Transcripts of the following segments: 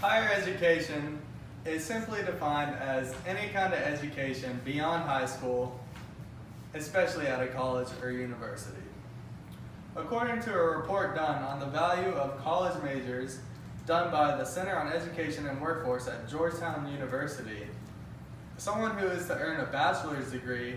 Higher education is simply defined as any kind of education beyond high school, especially at a college or university. According to a report done on the value of college majors done by the Center on Education and Workforce at Georgetown University, someone who is to earn a bachelor's degree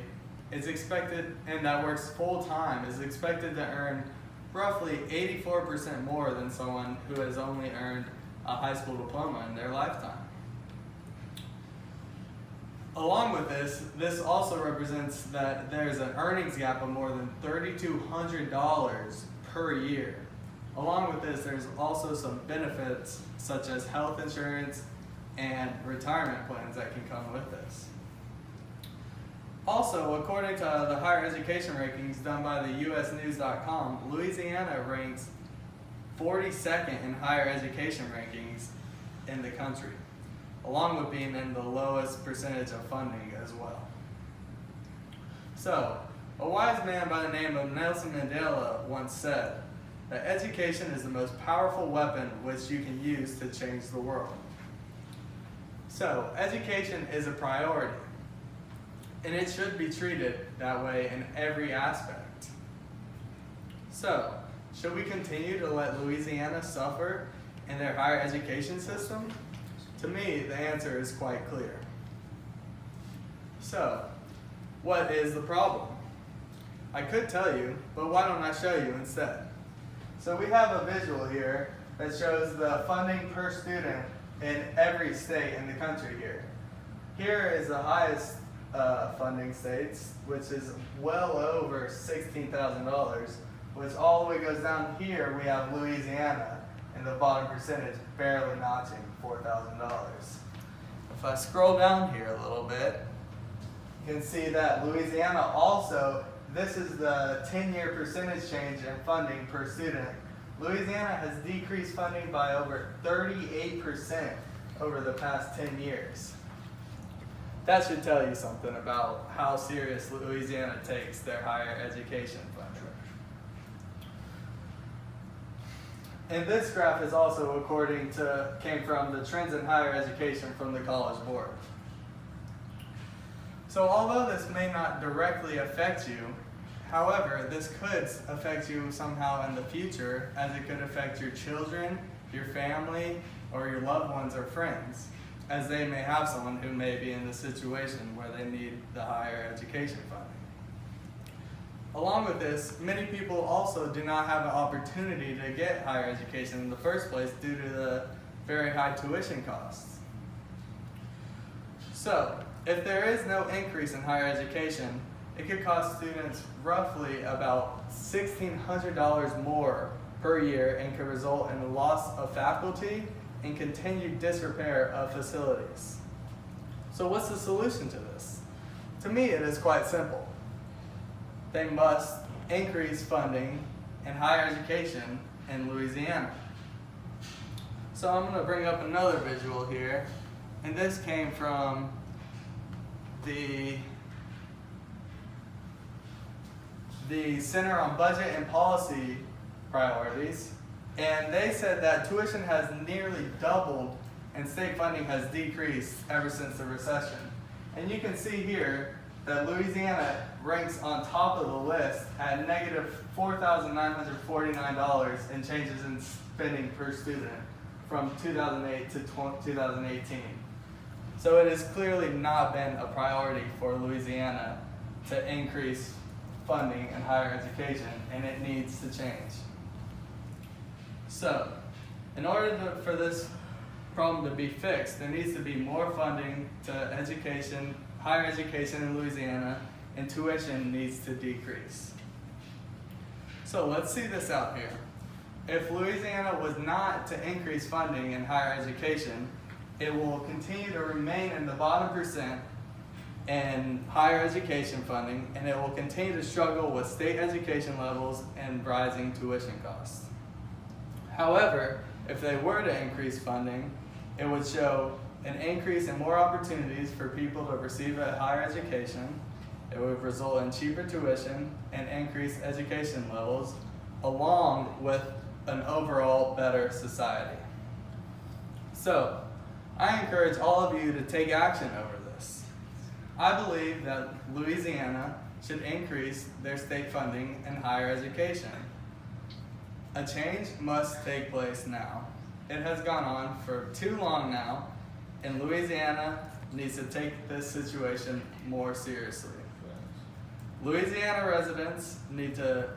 is expected, and that works full-time, is expected to earn roughly 84% more than someone who has only earned a high school diploma in their lifetime. Along with this also represents that there's an earnings gap of more than $3,200 per year. Along with this, there's also some benefits such as health insurance and retirement plans that can come with this. Also, according to the higher education rankings done by the usnews.com, Louisiana ranks 42nd in higher education rankings in the country, along with being in the lowest percentage of funding as well. So, a wise man by the name of Nelson Mandela once said that education is the most powerful weapon which you can use to change the world. So, education is a priority, and it should be treated that way in every aspect. So, should we continue to let Louisiana suffer in their higher education system? To me, the answer is quite clear. So, what is the problem? I could tell you, but why don't I show you instead? So we have a visual here that shows the funding per student in every state in the country here. Here is the highest funding states, which is well over $16,000, which all the way goes down here. We have Louisiana in the bottom percentage, barely notching $4,000. If I scroll down here a little bit, you can see that Louisiana also, this is the 10-year percentage change in funding per student. Louisiana has decreased funding by over 38% over the past 10 years. That should tell you something about how serious Louisiana takes their higher education funding. And this graph is also came from the Trends in Higher Education from the College Board. So although this may not directly affect you, however, this could affect you somehow in the future, as it could affect your children, your family, or your loved ones or friends, as they may have someone who may be in the situation where they need the higher education funding. Along with this, many people also do not have an opportunity to get higher education in the first place due to the very high tuition costs. So, if there is no increase in higher education, it could cost students roughly about $1,600 more per year and could result in the loss of faculty and continued disrepair of facilities. So what's the solution to this? To me, it is quite simple. They must increase funding in higher education in Louisiana. So I'm going to bring up another visual here, and this came from the Center on Budget and Policy Priorities, and they said that tuition has nearly doubled and state funding has decreased ever since the recession. And you can see here that Louisiana ranks on top of the list at negative $4,949 in changes in spending per student from 2008 to 2018. So it has clearly not been a priority for Louisiana to increase funding in higher education, and it needs to change. So, in order for this problem to be fixed, there needs to be more funding to education, higher education in Louisiana, and tuition needs to decrease. So let's see this out here. If Louisiana was not to increase funding in higher education, it will continue to remain in the bottom percent in higher education funding, and it will continue to struggle with state education levels and rising tuition costs. However, if they were to increase funding, it would show an increase in more opportunities for people to receive a higher education. It would result in cheaper tuition and increased education levels, along with an overall better society. So, I encourage all of you to take action over this. I believe that Louisiana should increase their state funding in higher education. A change must take place now. It has gone on for too long now, and Louisiana needs to take this situation more seriously. Louisiana residents need to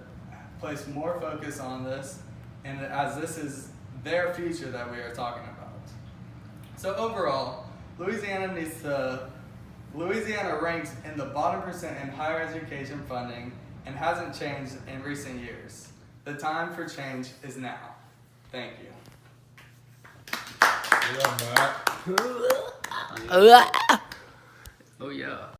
place more focus on this, and as this is their future that we are talking about. So overall, Louisiana ranks in the bottom percent in higher education funding and hasn't changed in recent years. The time for change is now. Thank you. Yeah, Matt. Oh yeah.